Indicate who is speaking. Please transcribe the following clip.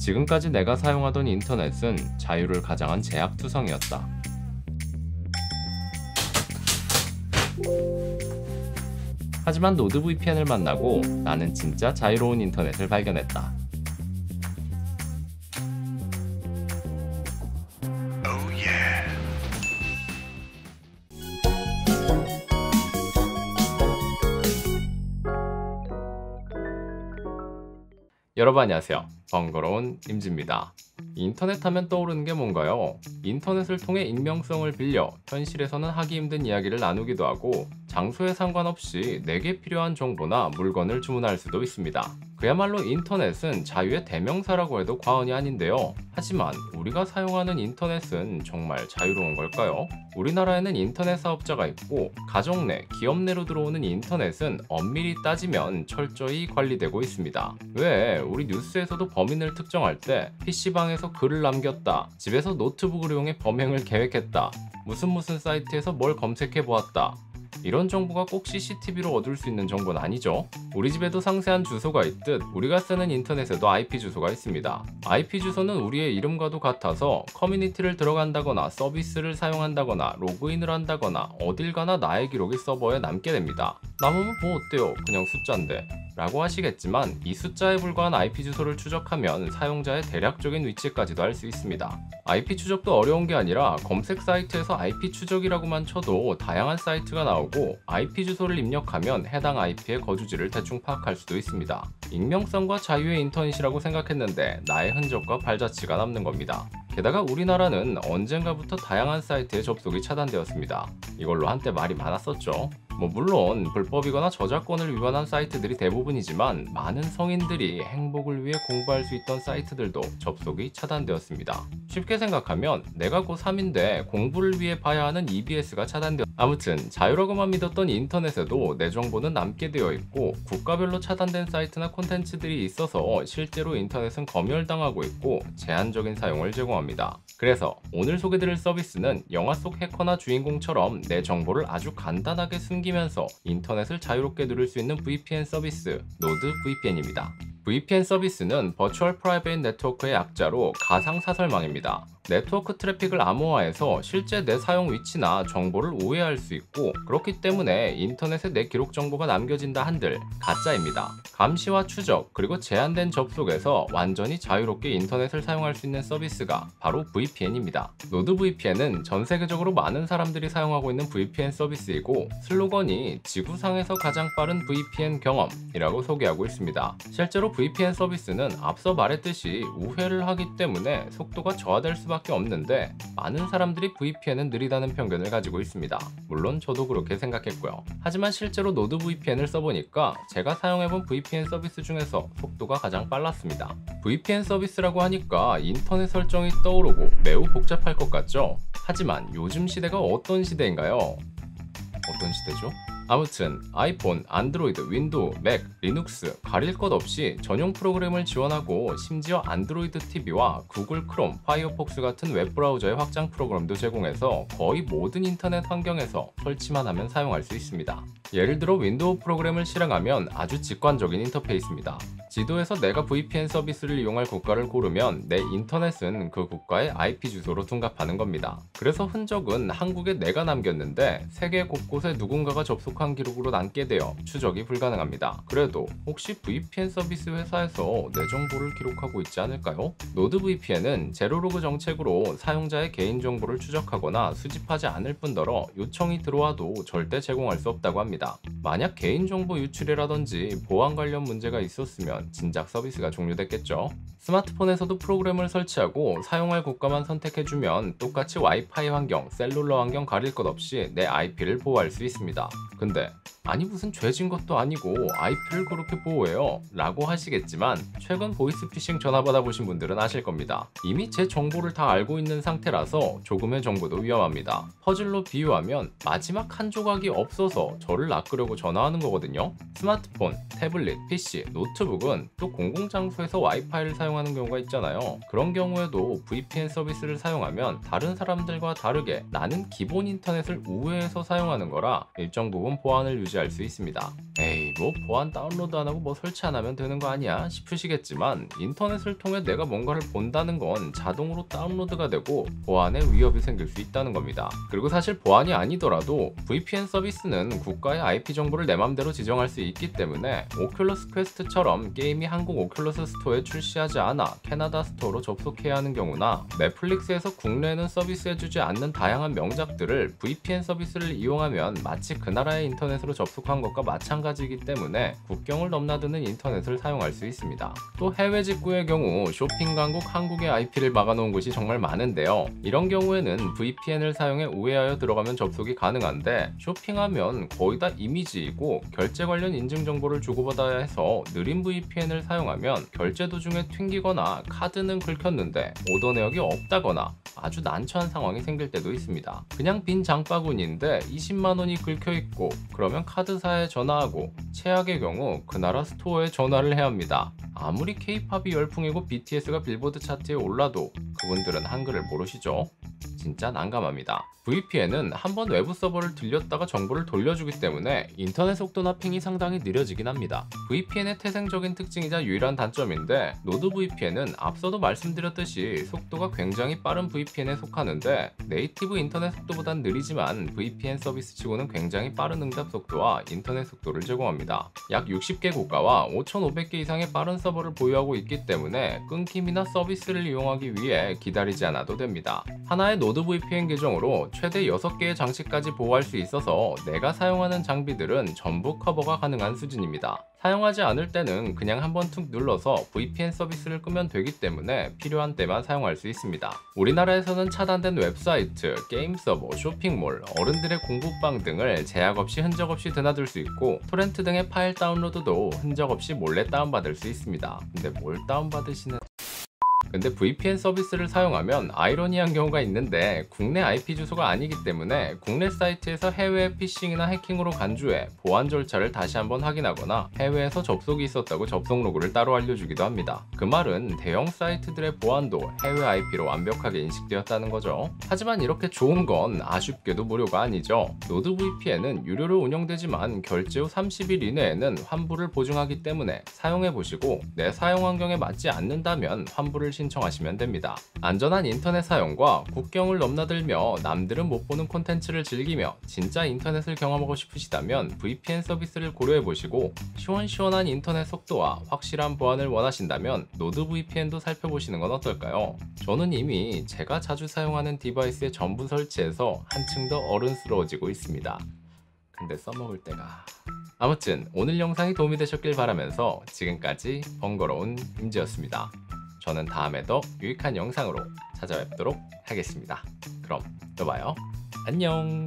Speaker 1: 지금까지 내가 사용하던 인터넷은 자유를 가장한 제약투성이었다. 하지만 노드 VPN을 만나고 나는 진짜 자유로운 인터넷을 발견했다. 여러분 안녕하세요. 번거로운 임지입니다. 인터넷 하면 떠오르는 게 뭔가요? 인터넷을 통해 익명성을 빌려 현실에서는 하기 힘든 이야기를 나누기도 하고 장소에 상관없이 내게 필요한 정보나 물건을 주문할 수도 있습니다. 그야말로 인터넷은 자유의 대명사라고 해도 과언이 아닌데요. 하지만 우리가 사용하는 인터넷은 정말 자유로운 걸까요? 우리나라에는 인터넷 사업자가 있고 가정 내, 기업 내로 들어오는 인터넷은 엄밀히 따지면 철저히 관리되고 있습니다. 왜 우리 뉴스에서도 범인을 특정할 때 PC방에서 글을 남겼다, 집에서 노트북을 이용해 범행을 계획했다, 무슨 사이트에서 뭘 검색해 보았다, 이런 정보가 꼭 CCTV로 얻을 수 있는 정보는 아니죠. 우리 집에도 상세한 주소가 있듯 우리가 쓰는 인터넷에도 IP 주소가 있습니다. IP 주소는 우리의 이름과도 같아서 커뮤니티를 들어간다거나 서비스를 사용한다거나 로그인을 한다거나 어딜 가나 나의 기록이 서버에 남게 됩니다. 남으면 뭐 어때요? 그냥 숫자인데 라고 하시겠지만 이 숫자에 불과한 IP 주소를 추적하면 사용자의 대략적인 위치까지도 알 수 있습니다. IP 추적도 어려운 게 아니라 검색 사이트에서 IP 추적이라고만 쳐도 다양한 사이트가 나오고 IP 주소를 입력하면 해당 IP의 거주지를 대충 파악할 수도 있습니다. 익명성과 자유의 인터넷이라고 생각했는데 나의 흔적과 발자취가 남는 겁니다. 게다가 우리나라는 언젠가부터 다양한 사이트에 접속이 차단되었습니다. 이걸로 한때 말이 많았었죠. 물론 불법이거나 저작권을 위반한 사이트들이 대부분이지만 많은 성인들이 행복을 위해 공부할 수 있던 사이트들도 접속이 차단되었습니다. 쉽게 생각하면 내가 고3인데 공부를 위해 봐야 하는 EBS가 아무튼 자유라고만 믿었던 인터넷에도 내 정보는 남게 되어 있고 국가별로 차단된 사이트나 콘텐츠들이 있어서 실제로 인터넷은 검열당하고 있고 제한적인 사용을 제공합니다. 그래서 오늘 소개드릴 서비스는 영화 속 해커나 주인공처럼 내 정보를 아주 간단하게 숨기면서 인터넷을 자유롭게 누릴 수 있는 VPN 서비스 노드 VPN입니다. VPN 서비스는 버추얼 프라이빗 네트워크의 약자로 가상 사설망입니다. 네트워크 트래픽을 암호화해서 실제 내 사용 위치나 정보를 오해할 수 있고 그렇기 때문에 인터넷에 내 기록 정보가 남겨진다 한들 가짜입니다. 감시와 추적 그리고 제한된 접속에서 완전히 자유롭게 인터넷을 사용할 수 있는 서비스가 바로 VPN입니다. 노드 VPN은 전 세계적으로 많은 사람들이 사용하고 있는 VPN 서비스이고 슬로건이 지구상에서 가장 빠른 VPN 경험이라고 소개하고 있습니다. 실제로 VPN 서비스는 앞서 말했듯이 우회를 하기 때문에 속도가 저하될 수밖에 없는데 많은 사람들이 VPN은 느리다는 편견을 가지고 있습니다. 물론 저도 그렇게 생각했고요. 하지만 실제로 노드 VPN을 써보니까 제가 사용해본 VPN 서비스 중에서 속도가 가장 빨랐습니다. VPN 서비스라고 하니까 인터넷 설정이 떠오르고 매우 복잡할 것 같죠? 하지만 요즘 시대가 어떤 시대인가요? 어떤 시대죠? 아무튼 아이폰, 안드로이드, 윈도우, 맥, 리눅스 가릴 것 없이 전용 프로그램을 지원하고 심지어 안드로이드 TV와 구글 크롬, 파이어폭스 같은 웹브라우저의 확장 프로그램도 제공해서 거의 모든 인터넷 환경에서 설치만 하면 사용할 수 있습니다. 예를 들어 윈도우 프로그램을 실행하면 아주 직관적인 인터페이스입니다. 지도에서 내가 VPN 서비스를 이용할 국가를 고르면 내 인터넷은 그 국가의 IP 주소로 둔갑하는 겁니다. 그래서 흔적은 한국에 내가 남겼는데 세계 곳곳에 누군가가 접속한 기록으로 남게 되어 추적이 불가능합니다. 그래도 혹시 VPN 서비스 회사에서 내 정보를 기록하고 있지 않을까요? 노드 VPN은 제로로그 정책으로 사용자의 개인정보를 추적하거나 수집하지 않을 뿐더러 요청이 들어와도 절대 제공할 수 없다고 합니다. 만약 개인정보 유출이라든지 보안 관련 문제가 있었으면 진작 서비스가 종료됐겠죠. 스마트폰에서도 프로그램을 설치하고 사용할 국가만 선택해주면 똑같이 와이파이 환경, 셀룰러 환경 가릴 것 없이 내 IP를 보호할 수 있습니다. 근데 아니 무슨 죄진 것도 아니고 IP를 그렇게 보호해요? 라고 하시겠지만 최근 보이스피싱 전화 받아보신 분들은 아실 겁니다. 이미 제 정보를 다 알고 있는 상태라서 조금의 정보도 위험합니다. 퍼즐로 비유하면 마지막 한 조각이 없어서 저를 낚으려고 전화하는 거거든요. 스마트폰, 태블릿, PC, 노트북은 또 공공장소에서 와이파이를 사용하는 경우가 있잖아요. 그런 경우에도 VPN 서비스를 사용하면 다른 사람들과 다르게 나는 기본 인터넷을 우회해서 사용하는 거라 일정 부분 보안을 유지할 수 있습니다. 에이 뭐 보안 다운로드 안 하고 뭐 설치 안 하면 되는 거 아니야 싶으시겠지만, 인터넷을 통해 내가 뭔가를 본다는 건 자동으로 다운로드가 되고 보안에 위협이 생길 수 있다는 겁니다. 그리고 사실 보안이 아니더라도 VPN 서비스는 국가의 IP 정보를 내 맘대로 지정할 수 있기 때문에 오큘러스 퀘스트처럼 게임이 한국 오큘러스 스토어에 출시하지 않아 캐나다 스토어로 접속해야 하는 경우나, 넷플릭스에서 국내에는 서비스해주지 않는 다양한 명작들을 VPN 서비스를 이용하면 마치 그 나라의 인터넷으로 접속한 것과 마찬가지이기 때문에 국경을 넘나드는 인터넷을 사용할 수 있습니다. 또 해외 직구의 경우 쇼핑 강국 한국의 IP를 막아놓은 곳이 정말 많은데요. 이런 경우에는 VPN을 사용해 우회하여 들어가면 접속이 가능한데, 쇼핑하면 거의 다 이미지이고 결제 관련 인증 정보를 주고받아야 해서 느린 VPN을 사용하면 결제 도중에 튕기거나 카드는 긁혔는데 오더 내역이 없다거나 아주 난처한 상황이 생길 때도 있습니다. 그냥 빈 장바구니인데 20만 원이 긁혀 있고, 그러면 카드사에 전화하고 최악의 경우 그 나라 스토어에 전화를 해야 합니다. 아무리 K-팝이 열풍이고 BTS가 빌보드 차트에 올라도 그분들은 한글을 모르시죠? 진짜 난감합니다. VPN은 한번 외부 서버를 들렸다가 정보를 돌려주기 때문에 인터넷 속도나 핑이 상당히 느려지긴 합니다. VPN의 태생적인 특징이자 유일한 단점인데, 노드 VPN은 앞서도 말씀드렸듯이 속도가 굉장히 빠른 VPN에 속하는데, 네이티브 인터넷 속도보단 느리지만 VPN 서비스 치고는 굉장히 빠른 응답 속도와 인터넷 속도를 제공합니다. 약 60개 국가와 5,500개 이상의 빠른 서버를 보유하고 있기 때문에 끊김이나 서비스를 이용하기 위해 기다리지 않아도 됩니다. 하나의 노드 VPN 계정으로 최대 6개의 장치까지 보호할 수 있어서 내가 사용하는 장비들은 전부 커버가 가능한 수준입니다. 사용하지 않을 때는 그냥 한번 툭 눌러서 VPN 서비스를 끄면 되기 때문에 필요한 때만 사용할 수 있습니다. 우리나라에서는 차단된 웹사이트, 게임 서버, 쇼핑몰, 어른들의 공부방 등을 제약 없이 흔적 없이 드나들 수 있고, 토렌트 등의 파일 다운로드도 흔적 없이 몰래 다운받을 수 있습니다. 근데 뭘 다운받으시는... 근데 VPN 서비스를 사용하면 아이러니한 경우가 있는데, 국내 IP 주소가 아니기 때문에 국내 사이트에서 해외 피싱이나 해킹으로 간주해 보안 절차를 다시 한번 확인하거나 해외에서 접속이 있었다고 접속 로그를 따로 알려주기도 합니다. 그 말은 대형 사이트들의 보안도 해외 IP로 완벽하게 인식되었다는 거죠. 하지만 이렇게 좋은 건 아쉽게도 무료가 아니죠. 노드 VPN은 유료로 운영되지만 결제 후 30일 이내에는 환불을 보증하기 때문에 사용해보시고 내 사용 환경에 맞지 않는다면 환불을 신청하시면 됩니다. 안전한 인터넷 사용과 국경을 넘나들며 남들은 못 보는 콘텐츠를 즐기며 진짜 인터넷을 경험하고 싶으시다면 VPN 서비스를 고려해보시고, 시원시원한 인터넷 속도와 확실한 보안을 원하신다면 노드 VPN도 살펴보시는 건 어떨까요? 저는 이미 제가 자주 사용하는 디바이스에 전부 설치해서 한층 더 어른스러워지고 있습니다. 근데 써먹을 때가... 아무튼 오늘 영상이 도움이 되셨길 바라면서 지금까지 번거로운 임지였습니다. 저는 다음에 더 유익한 영상으로 찾아뵙도록 하겠습니다. 그럼 또 봐요. 안녕.